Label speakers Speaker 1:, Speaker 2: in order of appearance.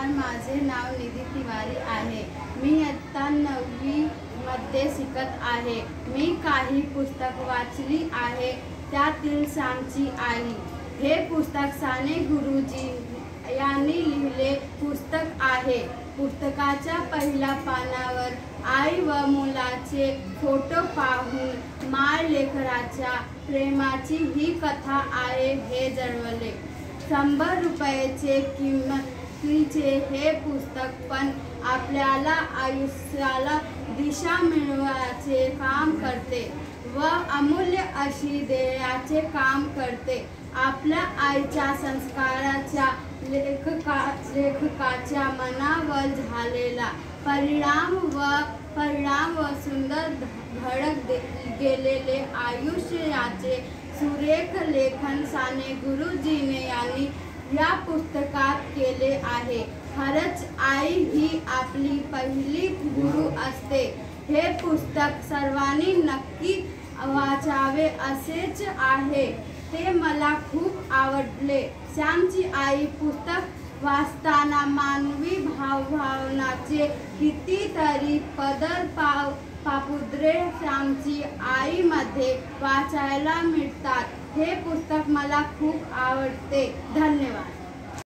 Speaker 1: नमस्कार, माझे नाव निधी तिवारी आहे। मी इयत्ता 9वी मध्ये शिकत आहे। मी काही पुस्तक वाचली आहे, त्यातील श्यामची आई हे पुस्तक साने गुरुजी यांनी लिहिले पुस्तक आहे। पुस्तकाच्या पहिल्या पानावर आई व मुलाचे फोटो पाहून माय लेकराच्या प्रेमाची ही कथा आहे हे जाणवले। 100 रुपयाचे किमतीचे हे पुस्तक पण आपल्याला आयुष्याला दिशा मिळवण्याचे काम करते व अमूल्य अशी देण्याचे काम करते। आपल्या आईच्या संस्काराच्या लेखकाच्या मनावर झालेला परिणाम व सुंदर घडत गेलेले आयुष्य याचे सुरेख लेखन साने गुरुजीने यांनी या पुस्तकात केले आहे। खरंच आई ही आपली पहिली गुरु असते। हे पुस्तक सर्वांनी नक्की वाचावे असेच आहे। ते मला खूप आवडले। श्यामची आई पुस्तक वाचताना मानवी भावनाचे कितीतरी पदर पापुद्रे श्यामची आई मध्ये वाचायला मिळतात। हे पुस्तक मला खूप आवडते। धन्यवाद।